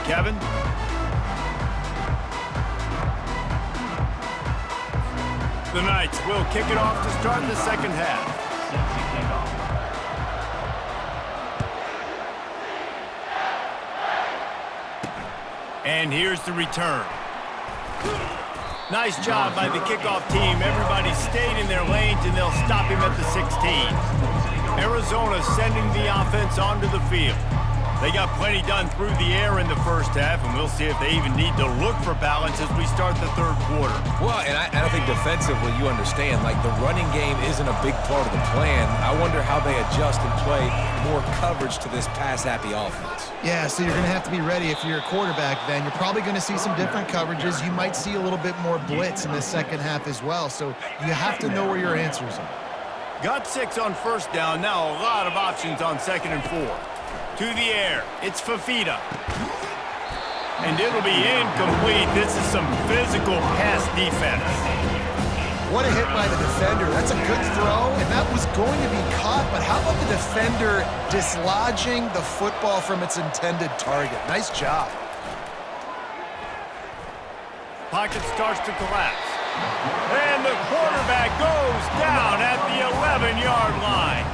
Kevin. The Knights will kick it off to start the second half. And here's the return. Nice job by the kickoff team. Everybody stayed in their lanes, and they'll stop him at the 16. Arizona sending the offense onto the field. They got plenty done through the air in the first half, and we'll see if they even need to look for balance as we start the third quarter. Well, and I think defensively, you understand, like the running game isn't a big part of the plan. I wonder how they adjust and play more coverage to this pass-happy offense. Yeah, so you're going to have to be ready if you're a quarterback then. You're probably going to see some different coverages. You might see a little bit more blitz in the second half as well, so you have to know where your answers are. Got 6 on first down. Now a lot of options on 2nd and 4. To the air, it's Fafita. And it'll be incomplete. This is some physical pass defense. What a hit by the defender. That's a good throw, and that was going to be caught, but how about the defender dislodging the football from its intended target? Nice job. Pocket starts to collapse. And the quarterback goes down at the 11-yard line.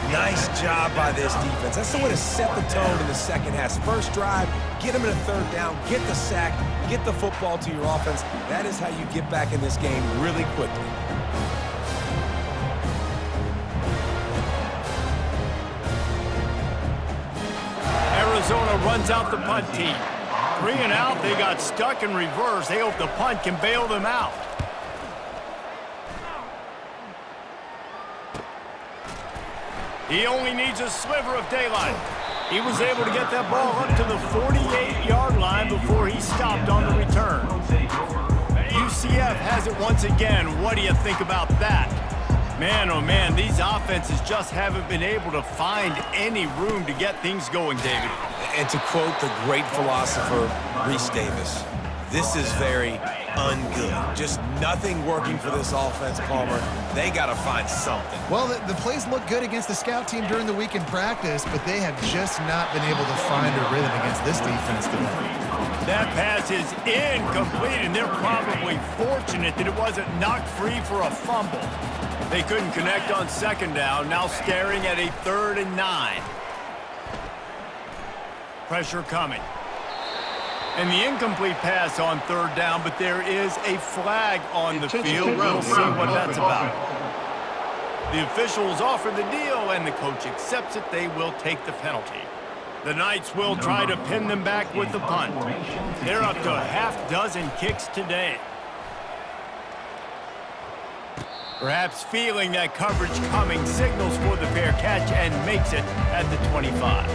Nice job by this defense. That's the way to set the tone in the second half. First drive, get them in a third down, get the sack, get the football to your offense. That is how you get back in this game really quickly. Arizona runs out the punt team. 3 and out, they got stuck in reverse. They hope the punt can bail them out. He only needs a sliver of daylight. He was able to get that ball up to the 48-yard line before he stopped on the return. UCF has it once again. What do you think about that? Man, oh man, these offenses just haven't been able to find any room to get things going, David. And to quote the great philosopher, Reese Davis, this is very ungood. Just nothing working for this offense, Palmer. They got to find something. Well, the plays look good against the scout team during the week in practice, but they have just not been able to find a rhythm against this defense today. That pass is incomplete, and they're probably fortunate that it wasn't knocked free for a fumble. They couldn't connect on 2nd down, now staring at a 3rd and 9. Pressure coming. And the incomplete pass on 3rd down, but there is a flag on the field. We'll see what that's about. The officials offer the deal, and the coach accepts it. They will take the penalty. The Knights will try to pin them back with the punt. They're up to a half-dozen kicks today. Perhaps feeling that coverage coming, signals for the fair catch and makes it at the 25.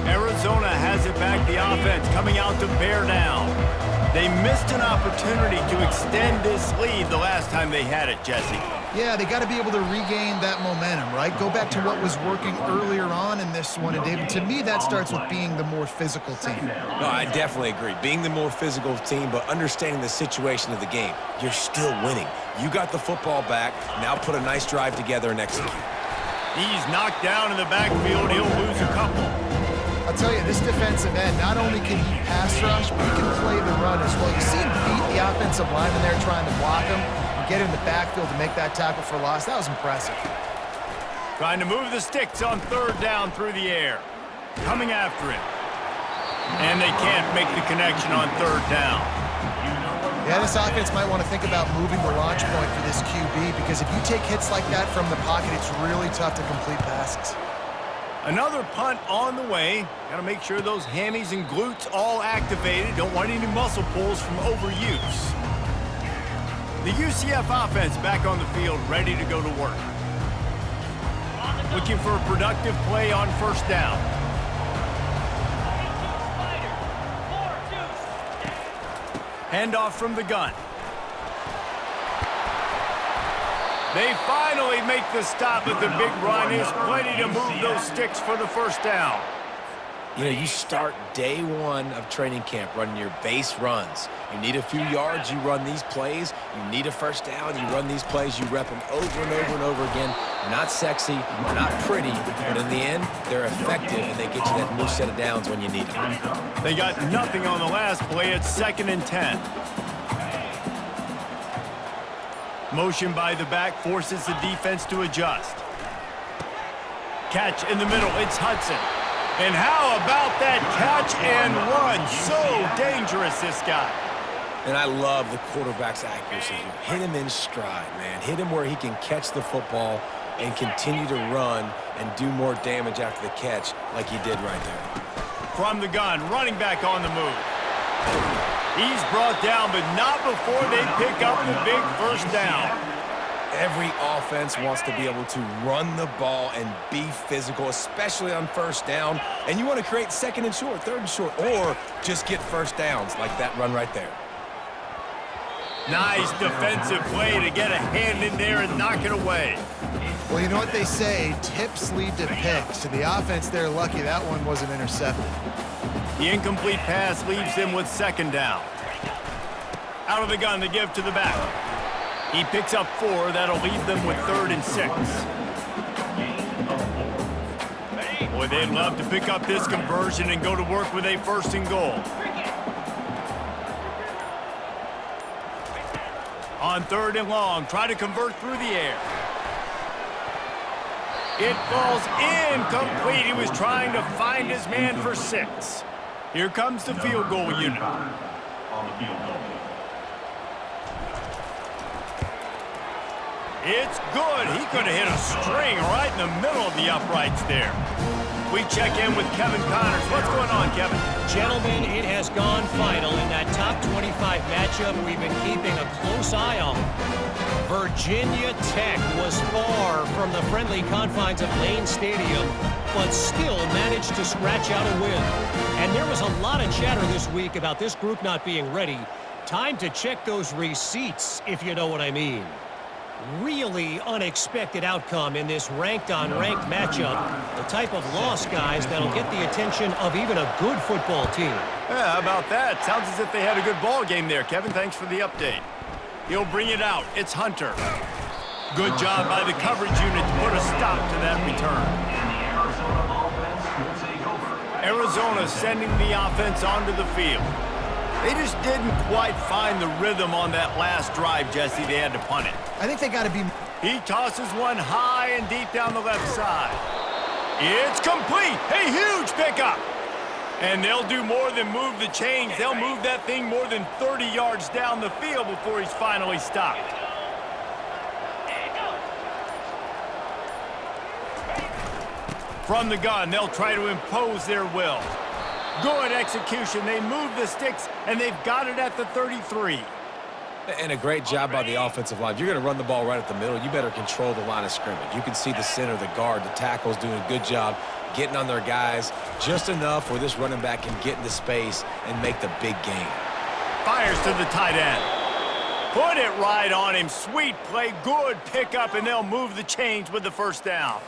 Arizona has it back, the offense coming out to bear down. They missed an opportunity to extend this lead the last time they had it, Jesse. Yeah, they got to be able to regain that momentum, right? Go back to what was working earlier on in this one. And, David, to me, that starts with being the more physical team. No, I definitely agree. Being the more physical team, but understanding the situation of the game. You're still winning. You got the football back. Now put a nice drive together and execute. He's knocked down in the backfield. He'll lose a couple. I'll tell you, this defensive end, not only can he pass rush, but he can play the run as well. You see him beat the offensive lineman there trying to block him and get in the backfield to make that tackle for loss. That was impressive. Trying to move the sticks on 3rd down through the air. Coming after him. And they can't make the connection on 3rd down. Yeah, this offense might want to think about moving the launch point for this QB, because if you take hits like that from the pocket, it's really tough to complete passes. Another punt on the way. Got to make sure those hammies and glutes all activated. Don't want any muscle pulls from overuse. The UCF offense back on the field, ready to go to work. Looking for a productive play on 1st down. Handoff from the gun. They finally make the stop, but the big run is plenty to move those sticks for the 1st down. You know, you start day one of training camp running your base runs. You need a few yards, you run these plays. You need a first down, you run these plays. You rep them over and over and over again. They're not sexy, they're not pretty, but in the end, they're effective, and they get you that new set of downs when you need them. They got nothing on the last play. It's 2nd and 10. Motion by the back forces the defense to adjust. Catch in the middle. It's Hudson. And how about that catch and run? So dangerous, this guy. And I love the quarterback's accuracy here. Hit him in stride, man. Hit him where he can catch the football and continue to run and do more damage after the catch like he did right there. From the gun, running back on the move. He's brought down, but not before they pick up the big first down. Every offense wants to be able to run the ball and be physical, especially on first down. And you want to create 2nd and short, 3rd and short, or just get first downs like that run right there. Nice defensive play to get a hand in there and knock it away. Well, you know what they say, tips lead to picks. And the offense, they're lucky that one wasn't intercepted. The incomplete pass leaves them with 2nd down. Out of the gun to give to the back. He picks up 4. That'll leave them with 3rd and 6. Boy, they'd love to pick up this conversion and go to work with a 1st and goal. On 3rd and long, try to convert through the air. It falls incomplete. He was trying to find his man for 6. Here comes the field goal unit. It's good. He could have hit a string right in the middle of the uprights there. We check in with Kevin Connors. What's going on, Kevin? Gentlemen, it has gone final in that top 25 matchup we've been keeping a close eye on. Virginia Tech was far from the friendly confines of Lane Stadium, but still managed to scratch out a win. And there was a lot of chatter this week about this group not being ready. Time to check those receipts, if you know what I mean. Really unexpected outcome in this ranked-on-ranked matchup. The type of loss, guys, that'll get the attention of even a good football team. Yeah, how about that? Sounds as if they had a good ball game there, Kevin. Thanks for the update. He'll bring it out. It's Hunter. Good job by the coverage unit to put a stop to that return. Arizona sending the offense onto the field. They just didn't quite find the rhythm on that last drive, Jesse. They had to punt it. I think they got to be... He tosses one high and deep down the left side. It's complete. A huge pickup. And they'll do more than move the chains. They'll move that thing more than 30 yards down the field before he's finally stopped. From the gun, they'll try to impose their will. Good execution. They move the sticks, and they've got it at the 33. And a great job by the offensive line. You're going to run the ball right at the middle. You better control the line of scrimmage. You can see the center, the guard, the tackles doing a good job getting on their guys just enough where this running back can get into space and make the big gain. Fires to the tight end. Put it right on him. Sweet play. Good pickup, and they'll move the chains with the first down.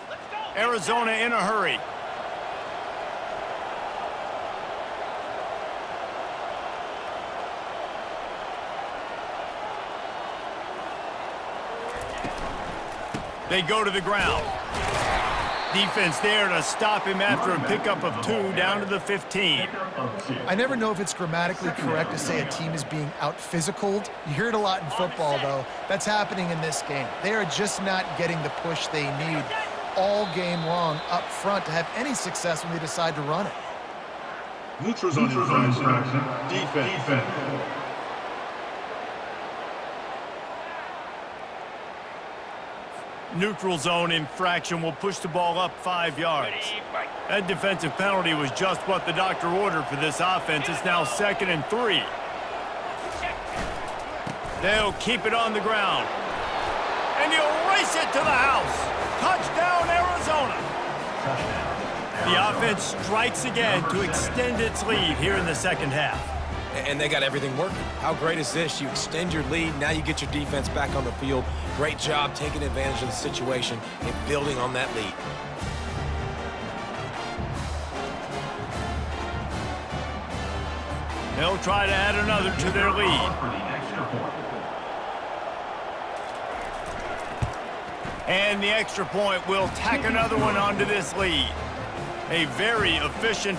Arizona in a hurry. They go to the ground. Defense there to stop him after a pickup of 2 down to the 15. I never know if it's grammatically correct to say a team is being out-physicaled. You hear it a lot in football, though. That's happening in this game. They are just not getting the push they need all game long up front to have any success when they decide to run it. Neutral zone infraction. Defense. Neutral zone infraction will push the ball up 5 yards. That defensive penalty was just what the doctor ordered for this offense. It's now 2nd and 3. They'll keep it on the ground. And you'll race it to the house. Touchdown, Arizona. The offense strikes again to extend its lead here in the second half. And they got everything working. How great is this? You extend your lead. Now you get your defense back on the field. Great job taking advantage of the situation and building on that lead. They'll try to add another to their lead. And the extra point will tack another one onto this lead. A very efficient...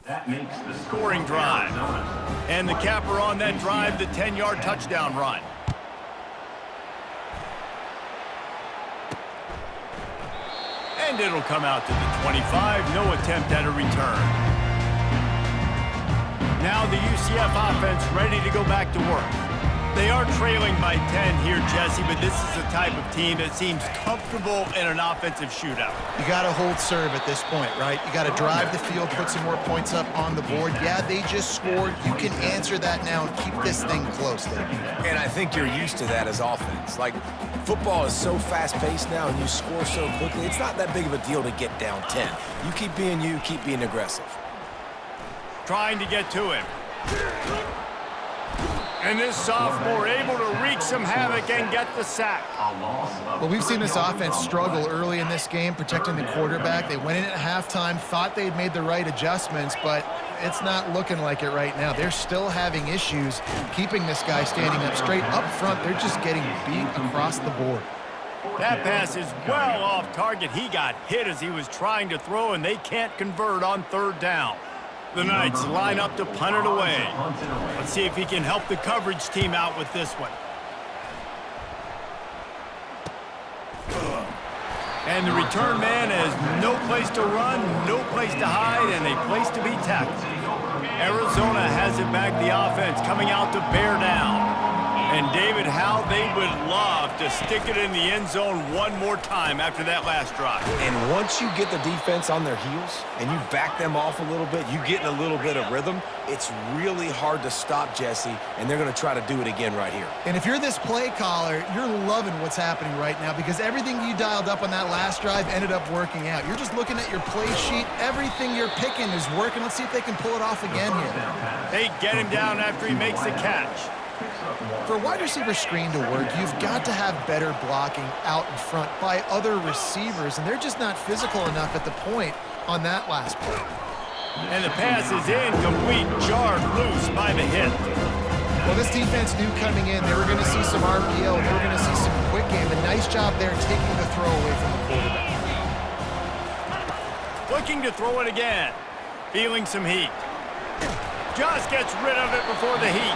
That makes the scoring drive. And the capper on that drive, the 10-yard touchdown run. And it'll come out to the 25. No attempt at a return. Now the UCF offense ready to go back to work. They are trailing by 10 here, Jesse, but this is the type of team that seems comfortable in an offensive shootout. You got to hold serve at this point, right? You got to drive the field, put some more points up on the board. Yeah, they just scored. You can answer that now and keep this thing close, David. And I think you're used to that as offense. Like, football is so fast-paced now and you score so quickly, it's not that big of a deal to get down 10. You keep being aggressive. Trying to get to him. And this sophomore able to wreak some havoc and get the sack. Well, we've seen this offense struggle early in this game, protecting the quarterback. They went in at halftime, thought they'd made the right adjustments, but it's not looking like it right now. They're still having issues keeping this guy standing up straight. Up front, they're just getting beat across the board. That pass is well off target. He got hit as he was trying to throw, and they can't convert on third down. The Knights line up to punt it away. Let's see if he can help the coverage team out with this one. And the return man has no place to run, no place to hide, and a place to be tackled. Arizona has it back, the offense coming out to bear down. And David, how they would love to stick it in the end zone one more time after that last drive. And once you get the defense on their heels and you back them off a little bit, you get in a little bit of rhythm, it's really hard to stop, Jesse, and they're going to try to do it again right here. And if you're this play caller, you're loving what's happening right now because everything you dialed up on that last drive ended up working out. You're just looking at your play sheet. Everything you're picking is working. Let's see if they can pull it off again here. They get him down after he makes the catch. For a wide receiver screen to work, you've got to have better blocking out in front by other receivers, and they're just not physical enough at the point on that last play. And the pass is incomplete, jarred loose by the hit. Well, this defense knew coming in they were going to see some RPO, and they were going to see some quick game. A nice job there taking the throw away from the quarterback. Looking to throw it again. Feeling some heat. Just gets rid of it before the heat.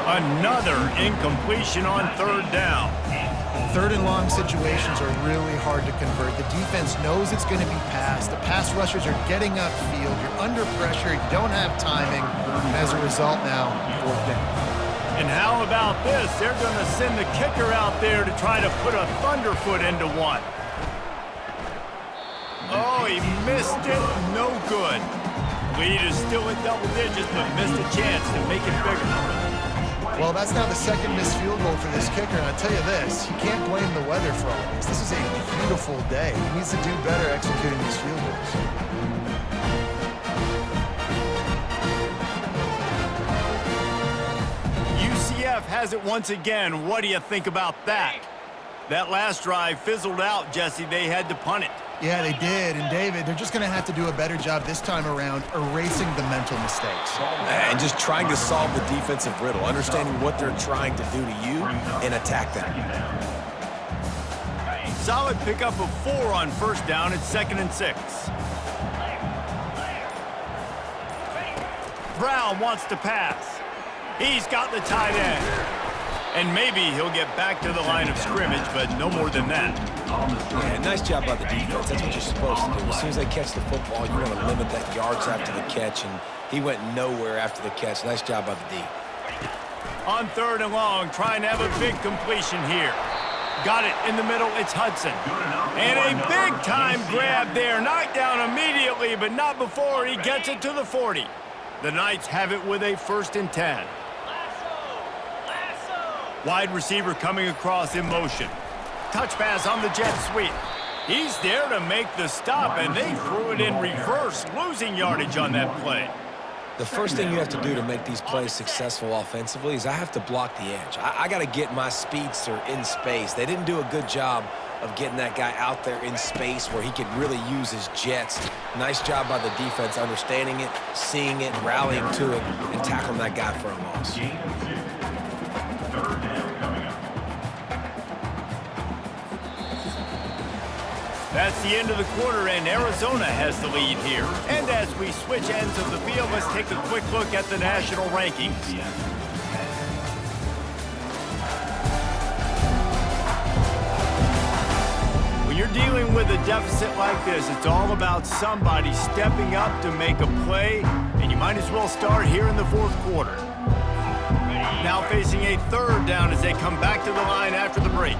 Another incompletion on third down. Third and long situations are really hard to convert. The defense knows it's going to be passed. The pass rushers are getting upfield. You're under pressure. You don't have timing. And as a result now, fourth down. And how about this? They're going to send the kicker out there to try to put a thunderfoot into one. Oh, he missed it. No good. Lead is still in double digits, but missed a chance to make it bigger. Well, that's now the second missed field goal for this kicker, and I'll tell you this, you can't blame the weather for all this. This is a beautiful day. He needs to do better executing these field goals. UCF has it once again. What do you think about that? That last drive fizzled out, Jesse. They had to punt it. Yeah, they did. And, David, they're just going to have to do a better job this time around erasing the mental mistakes. And just trying to solve the defensive riddle, understanding what they're trying to do to you and attack them. Solid pickup of 4 on first down. It's 2nd and 6. Brown wants to pass. He's got the tight end. And maybe he'll get back to the line of scrimmage, but no more than that. Yeah, nice job by the defense. That's what you're supposed to do. As soon as they catch the football, you want to limit that yards after the catch, and he went nowhere after the catch. Nice job by the D. On third and long, trying to have a big completion here. Got it in the middle, it's Hudson. And a big-time grab there. Knocked down immediately, but not before he gets it to the 40. The Knights have it with a 1st and 10. Wide receiver coming across in motion. Touch pass on the jet sweep. He's there to make the stop, and they threw it in reverse, losing yardage on that play. The first thing you have to do to make these plays successful offensively is I have to block the edge. I got to get my speedster in space. They didn't do a good job of getting that guy out there in space where he could really use his jets. Nice job by the defense understanding it, seeing it, rallying to it, and tackling that guy for a loss. Third down coming up. That's the end of the quarter, and Arizona has the lead here. And as we switch ends of the field, let's take a quick look at the national rankings. When you're dealing with a deficit like this, it's all about somebody stepping up to make a play, and you might as well start here in the fourth quarter. Now facing a third down as they come back to the line after the break.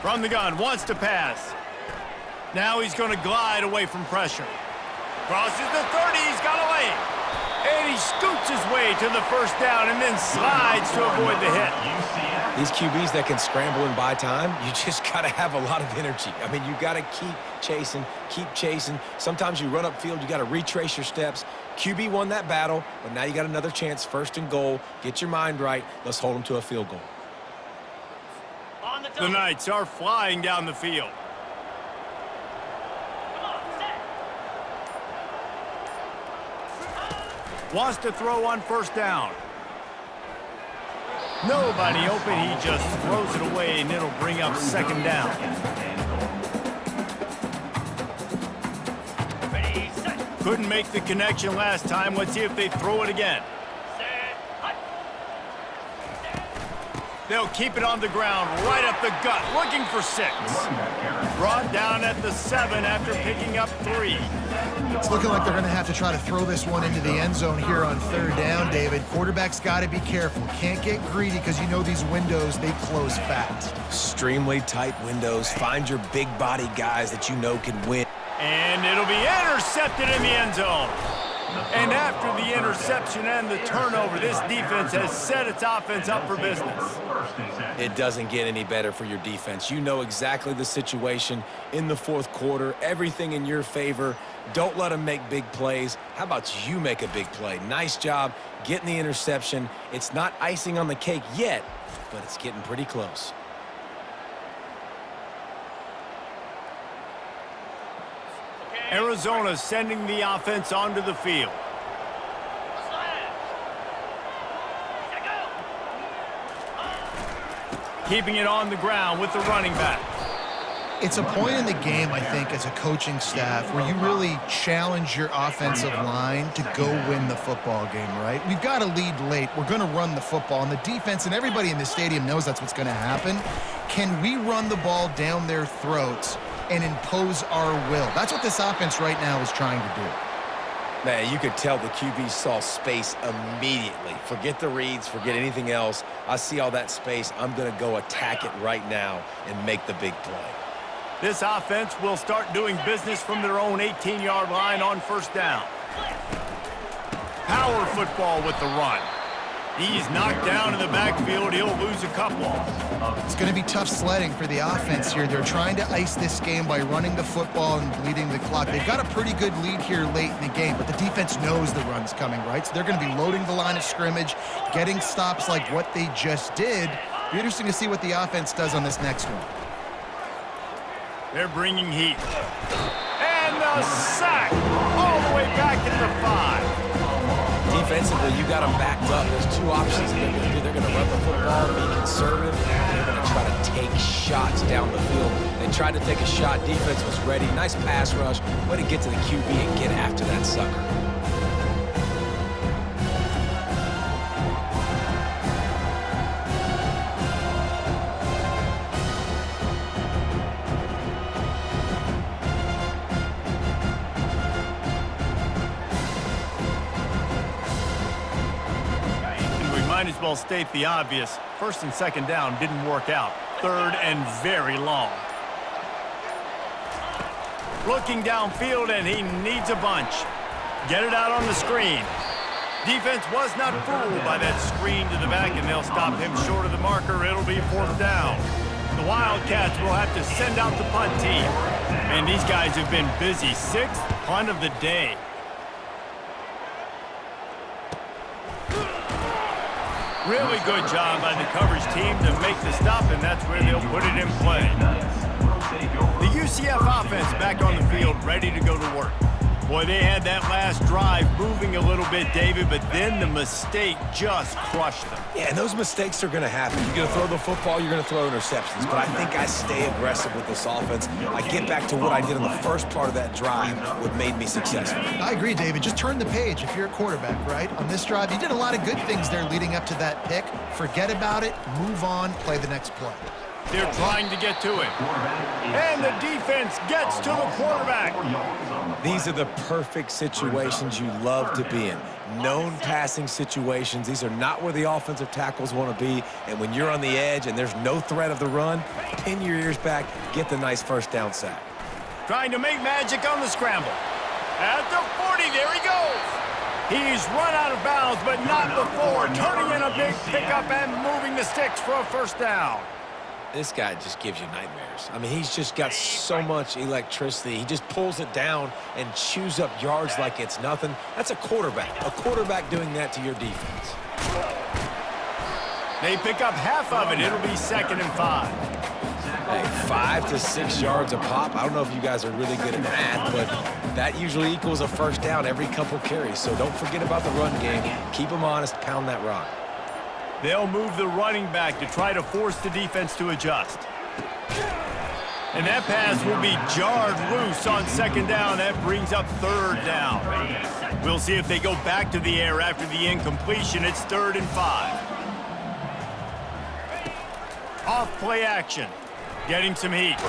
From the gun, wants to pass. Now he's going to glide away from pressure. Crosses the 30, he's got away. And he scoots his way to the first down and then slides to avoid the hit. These QBs that can scramble and buy time, you just got to have a lot of energy. I mean, you got to keep chasing, keep chasing. Sometimes you run upfield, you got to retrace your steps. QB won that battle, but now you got another chance, first and goal. Get your mind right. Let's hold them to a field goal. The Knights are flying down the field. Wants to throw on first down. Nobody open, he just throws it away, and it'll bring up second down. Couldn't make the connection last time. Let's see if they throw it again. They'll keep it on the ground, right up the gut, looking for 6. Brought down at the 7 after picking up 3. It's looking like they're going to have to try to throw this one into the end zone here on third down, David. Quarterback's got to be careful. Can't get greedy because you know these windows, they close fast. Extremely tight windows. Find your big body guys that you know can win. And it'll be intercepted in the end zone. And after the interception and the turnover, this defense has set its offense up for business. It doesn't get any better for your defense. You know exactly the situation in the fourth quarter, everything in your favor. Don't let them make big plays. How about you make a big play? Nice job getting the interception. It's not icing on the cake yet, but it's getting pretty close. Arizona sending the offense onto the field. Keeping it on the ground with the running back. It's a point in the game, I think, as a coaching staff where you really challenge your offensive line to go win the football game, right? We've got to lead late. We're going to run the football, and the defense and everybody in the stadium knows that's what's going to happen. Can we run the ball down their throats and impose our will? That's what this offense right now is trying to do. Man, you could tell the QB saw space immediately. Forget the reads, forget anything else. I see all that space. I'm going to go attack it right now and make the big play. This offense will start doing business from their own 18-yard line on first down. Power football with the run. He's knocked down in the backfield. He'll lose a couple. It's going to be tough sledding for the offense here. They're trying to ice this game by running the football and bleeding the clock. They've got a pretty good lead here late in the game, but the defense knows the run's coming, right? So they're going to be loading the line of scrimmage, getting stops like what they just did. It'll be interesting to see what the offense does on this next one. They're bringing heat. And the sack all the way back at the 5. Defensively, you got them backed up. There's two options that they're going to do. They're going to run the football, be conservative, and they're going to try to take shots down the field. They tried to take a shot. Defense was ready. Nice pass rush. Way to get to the QB and get after that sucker. Might as well state the obvious. First and second down didn't work out. Third and very long. Looking downfield, and he needs a bunch. Get it out on the screen. Defense was not fooled by that screen to the back, and they'll stop him short of the marker. It'll be fourth down. The Wildcats will have to send out the punt team. And these guys have been busy. 6th punt of the day. Really good job by the coverage team to make the stop, and that's where they'll put it in play. The UCF offense back on the field, ready to go to work. Boy, they had that last drive moving a little bit, David, but then the mistake just crushed them. Yeah, and those mistakes are going to happen. You're going to throw the football, you're going to throw interceptions. But I think I stay aggressive with this offense. I get back to what I did in the first part of that drive, what made me successful. I agree, David. Just turn the page if you're a quarterback, right? On this drive, you did a lot of good things there leading up to that pick. Forget about it, move on, play the next play. They're trying to get to it. And the defense gets to the quarterback. These are the perfect situations you love to be in. Known passing situations. These are not where the offensive tackles want to be. And when you're on the edge and there's no threat of the run, pin your ears back, get the nice first down sack. Trying to make magic on the scramble. At the 40, there he goes. He's run out of bounds, but not before. Turning in a big pickup and moving the sticks for a first down. This guy just gives you nightmares. I mean, he's just got so much electricity. He just pulls it down and chews up yards like it's nothing. That's a quarterback. A quarterback doing that to your defense. They pick up half of it. It'll be 2nd and 5. Hey, 5 to 6 yards a pop. I don't know if you guys are really good at math, but that usually equals a first down every couple carries. So don't forget about the run game. Keep them honest. Pound that rock. They'll move the running back to try to force the defense to adjust. And that pass will be jarred loose on 2nd down. That brings up 3rd down. We'll see if they go back to the air after the incompletion. It's 3rd and 5. Off play action. Getting some heat.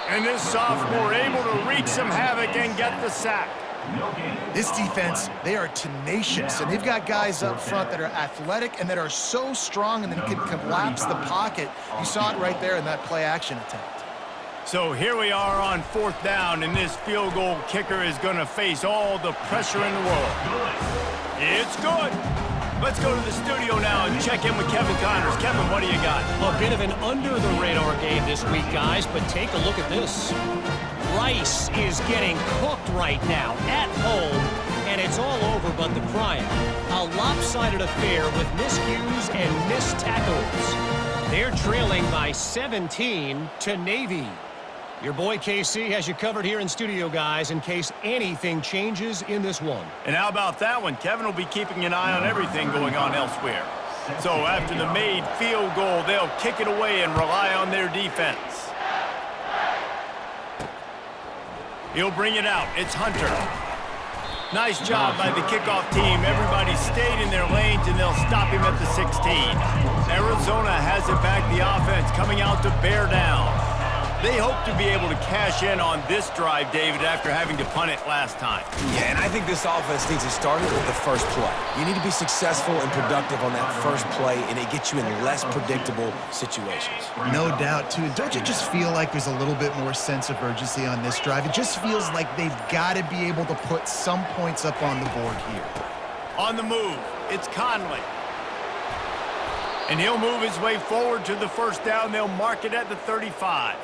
And this sophomore able to wreak some havoc and get the sack. This defense, they are tenacious, and they've got guys up front that are athletic and that are so strong and that can collapse the pocket. You saw it right there in that play-action attempt. So here we are on 4th down, and this field goal kicker is going to face all the pressure in the world. It's good. Let's go to the studio now and check in with Kevin Connors. Kevin, what do you got? A bit of an under-the-radar game this week, guys, but take a look at this. Rice is getting cooked right now at home, and it's all over but the crying. A lopsided affair with miscues and missed tackles. They're trailing by 17 to Navy. Your boy KC has you covered here in studio, guys, in case anything changes in this one. And how about that one? Kevin will be keeping an eye on everything going on elsewhere. So after the made field goal, they'll kick it away and rely on their defense. He'll bring it out. It's Hunter. Nice job by the kickoff team. Everybody stayed in their lanes, and they'll stop him at the 16. Arizona has it back. The offense coming out to bear down. They hope to be able to cash in on this drive, David, after having to punt it last time. Yeah, and I think this offense needs to start it with the first play. You need to be successful and productive on that first play, and it gets you in less predictable situations. No doubt, too. Don't you just feel like there's a little bit more sense of urgency on this drive? It just feels like they've got to be able to put some points up on the board here. On the move, it's Conley. And he'll move his way forward to the first down. They'll mark it at the 35.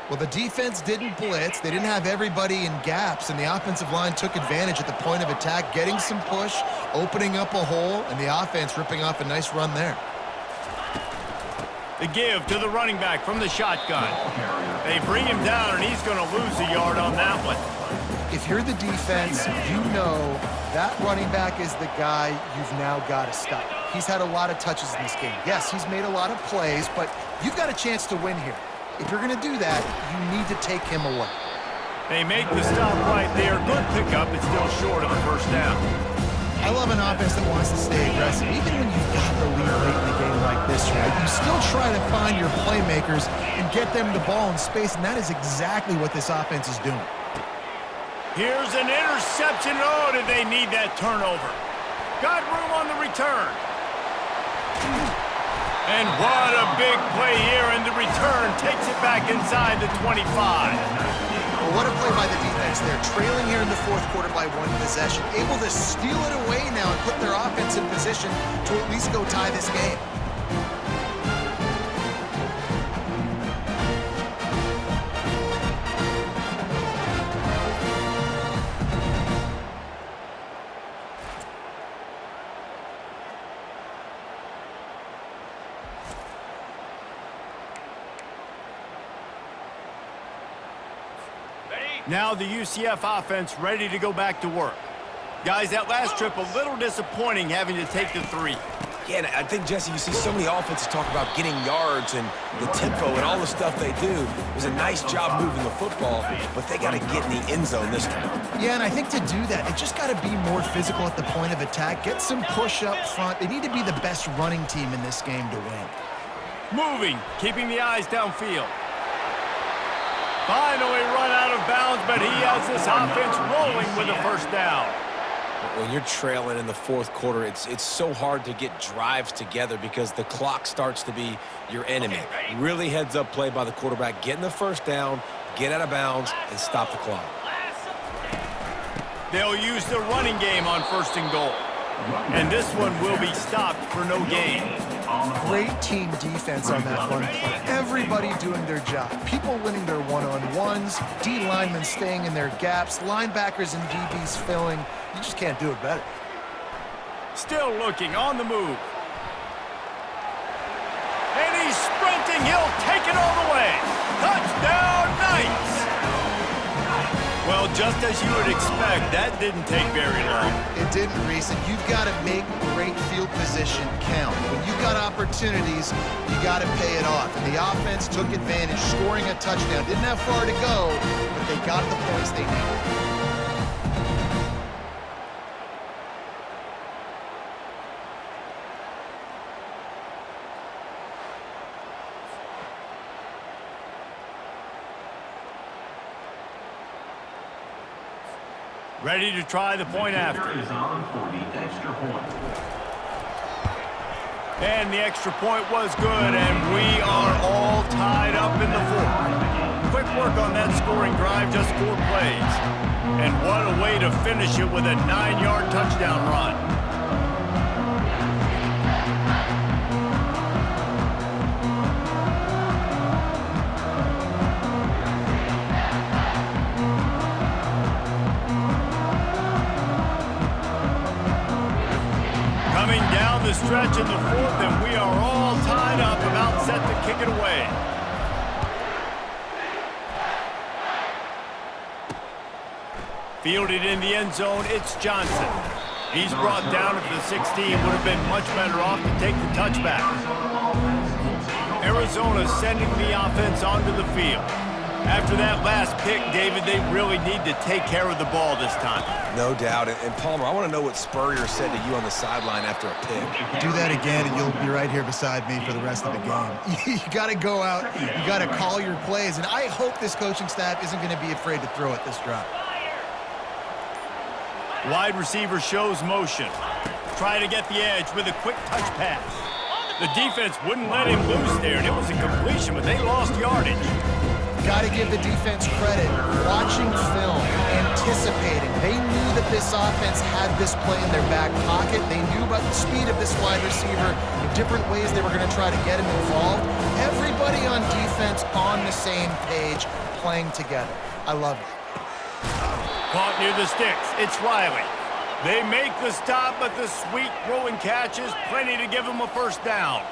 Well, the defense didn't blitz. They didn't have everybody in gaps, and the offensive line took advantage at the point of attack, getting some push, opening up a hole, and the offense ripping off a nice run there. The give to the running back from the shotgun. They bring him down, and he's going to lose a yard on that one. If you're the defense, you know that running back is the guy you've now got to stop. He's had a lot of touches in this game. Yes, he's made a lot of plays, but you've got a chance to win here. If you're going to do that, you need to take him away. They make the stop right there. Good pickup. It's still short of the first down. I love an offense that wants to stay aggressive. Even when you've got the lead late in a game like this, right? You still try to find your playmakers and get them the ball in space, and that is exactly what this offense is doing. Here's an interception. Oh, did they need that turnover? Got room on the return. And what a big play here, and the return takes it back inside the 25. Well, what a play by the defense there. Trailing here in the fourth quarter by 1 possession. Able to steal it away now and put their offense in position to at least go tie this game. Now the UCF offense ready to go back to work. Guys, that last trip a little disappointing having to take the 3. Yeah, and I think, Jesse, you see so many offenses talk about getting yards and the tempo and all the stuff they do. It was a nice job moving the football, but they got to get in the end zone this time. Yeah, and I think to do that, they just got to be more physical at the point of attack, get some push up front. They need to be the best running team in this game to win. Moving, keeping the eyes downfield. Finally run out of bounds, but he has this offense rolling with a first down. When you're trailing in the fourth quarter, it's so hard to get drives together because the clock starts to be your enemy. Really heads-up play by the quarterback. Getting the first down, get out of bounds, and stop the clock. They'll use the running game on 1st and goal. And this one will be stopped for no gain. Great team defense on that one play. Everybody doing their job. People winning their one-on-ones, D linemen staying in their gaps, linebackers and DBs filling. You just can't do it better. Still looking on the move. And he's sprinting. He'll take it all the way. Touchdown, Knights! Well, just as you would expect, that didn't take very long. It didn't, Reese, and you've got to make great field position count. When you've got opportunities, you got to pay it off. And the offense took advantage, scoring a touchdown. Didn't have far to go, but they got the points they needed. Ready to try the point after. Is on for the extra point. And the extra point was good, and we are all tied up in the 4th. Quick work on that scoring drive, just 4 plays. And what a way to finish it with a 9-yard touchdown run. The stretch in the 4th, and we are all tied up, about set to kick it away. Fielded in the end zone, it's Johnson. He's brought down at the 16, would have been much better off to take the touchback. Arizona sending the offense onto the field. After that last pick, David, they really need to take care of the ball this time. No doubt. And Palmer, I want to know what Spurrier said to you on the sideline after a pick. Do that again, and you'll be right here beside me for the rest of the game. You got to go out. You got to call your plays, and I hope this coaching staff isn't going to be afraid to throw it this drive. Wide receiver shows motion. Try to get the edge with a quick touch pass. The defense wouldn't let him loose there, and it was a completion, but they lost yardage. Got to give the defense credit. Watching film, anticipating. They knew that this offense had this play in their back pocket. They knew about the speed of this wide receiver, the different ways they were going to try to get him involved. Everybody on defense on the same page, playing together. I love it. Caught near the sticks. It's Riley. They make the stop, but the sweet throwing catch is plenty to give them a first down.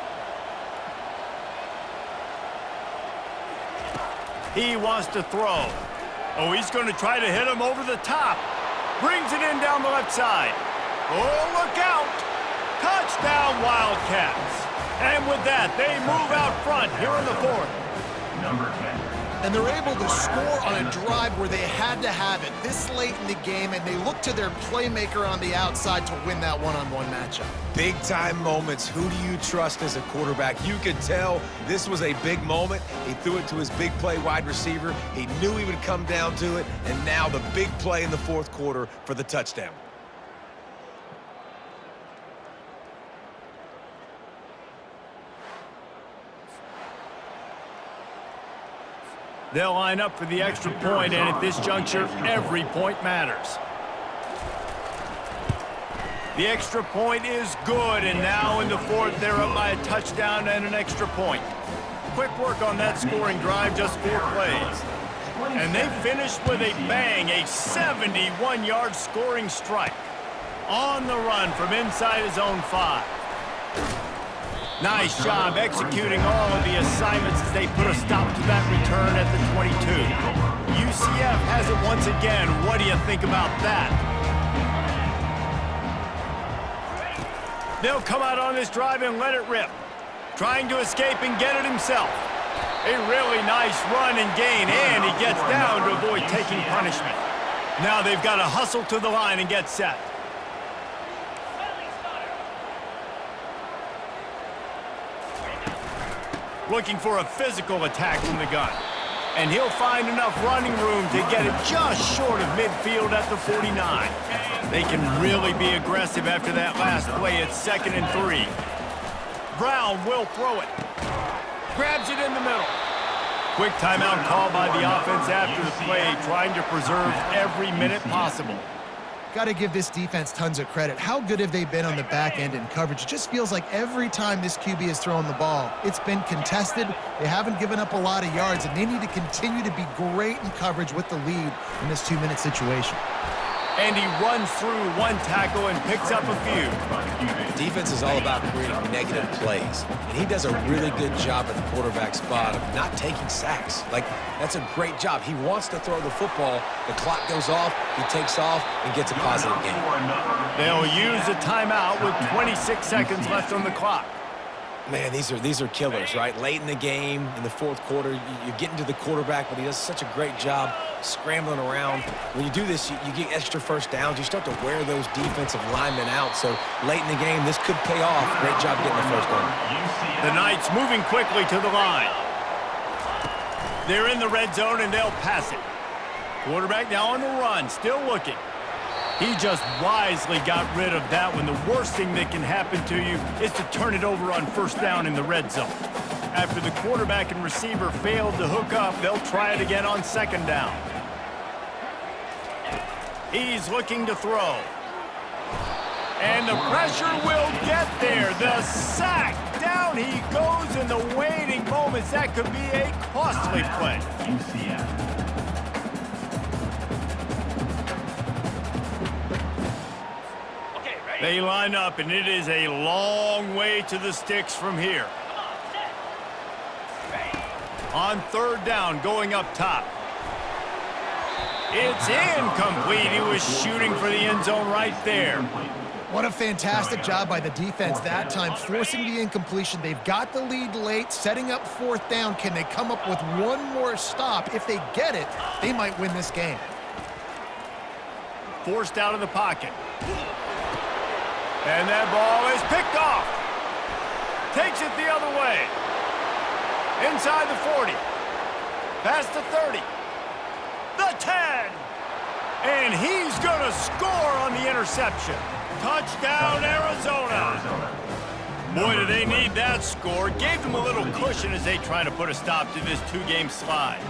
He wants to throw. Oh, he's going to try to hit him over the top. Brings it in down the left side. Oh, look out. Touchdown, Wildcats. And with that, they move out front here in the 4th. Number 10. And they're able to score on a drive where they had to have it this late in the game, and they look to their playmaker on the outside to win that one-on-one matchup. Big-time moments. Who do you trust as a quarterback? You could tell this was a big moment. He threw it to his big play wide receiver. He knew he would come down to it, and now the big play in the 4th quarter for the touchdown. They'll line up for the extra point, and at this juncture, every point matters. The extra point is good, and now in the 4th, they're up by a touchdown and an extra point. Quick work on that scoring drive, just 4 plays. And they finished with a bang, a 71-yard scoring strike. On the run from inside his own 5. Nice job executing all of the assignments as they put a stop to that return at the 22. UCF has it once again. What do you think about that? They'll come out on this drive and let it rip. Trying to escape and get it himself. A really nice run and gain, and he gets down to avoid taking punishment. Now they've got to hustle to the line and get set. Looking for a physical attack from the gun. And he'll find enough running room to get it just short of midfield at the 49. They can really be aggressive after that last play. It's 2nd and 3. Brown will throw it. Grabs it in the middle. Quick timeout call by the offense after the play, trying to preserve every minute possible. Got to give this defense tons of credit. How good have they been on the back end in coverage? It just feels like every time this QB has thrown the ball, it's been contested. They haven't given up a lot of yards, and they need to continue to be great in coverage with the lead in this 2-minute situation. And he runs through one tackle and picks up a few. Defense is all about creating negative plays, and he does a really good job at the quarterback spot of not taking sacks. Like, that's a great job. He wants to throw the football. The clock goes off, he takes off, and gets a positive gain. They'll use a timeout with 26 seconds left on the clock. Man, these are killers, right? Late in the game, in the 4th quarter, you're getting to the quarterback, but he does such a great job scrambling around. When you do this, you get extra first downs. You start to wear those defensive linemen out. So late in the game, this could pay off. Great job getting the first down. The Knights moving quickly to the line. They're in the red zone, and they'll pass it. Quarterback now on the run, still looking. He just wisely got rid of that one. The worst thing that can happen to you is to turn it over on 1st down in the red zone. After the quarterback and receiver failed to hook up, they'll try it again on 2nd down. He's looking to throw. And the pressure will get there. The sack. Down he goes in the waiting moments. That could be a costly play. UCF. They line up, and it is a long way to the sticks from here. On 3rd down, going up top. It's incomplete. He was shooting for the end zone right there. What a fantastic job by the defense that time, forcing the incompletion. They've got the lead late, setting up 4th down. Can they come up with one more stop? If they get it, they might win this game. Forced out of the pocket. And that ball is picked off. Takes it the other way. Inside the 40. Past the 30. The 10. And he's going to score on the interception. Touchdown, Arizona. Boy, do they need that score. Gave them a little cushion as they try to put a stop to this 2-game slide.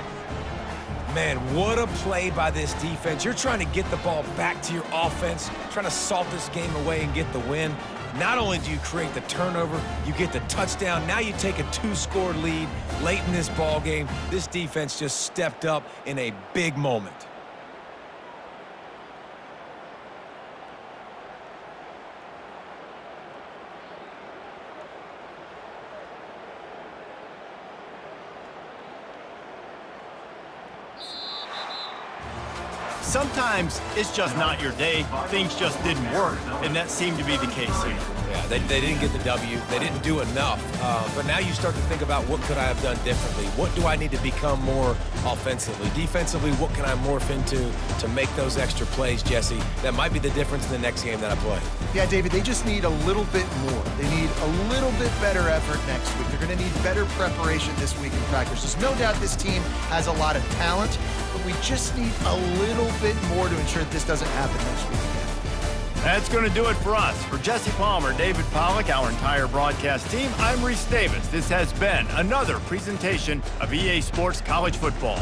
Man, what a play by this defense. You're trying to get the ball back to your offense, trying to salt this game away and get the win. Not only do you create the turnover, you get the touchdown. Now you take a 2-score lead late in this ball game. This defense just stepped up in a big moment. Sometimes it's just not your day. Things just didn't work, and that seemed to be the case here. Yeah, they didn't get the W. They didn't do enough. But now you start to think about, what could I have done differently? What do I need to become more offensively? Defensively, what can I morph into to make those extra plays, Jesse? That might be the difference in the next game that I play. Yeah, David, they just need a little bit more. They need a little bit better effort next week. They're going to need better preparation this week in practice. There's no doubt this team has a lot of talent, but we just need a little bit more to ensure that this doesn't happen next week again. That's going to do it for us. For Jesse Palmer, David Pollack, our entire broadcast team, I'm Reese Davis. This has been another presentation of EA Sports College Football.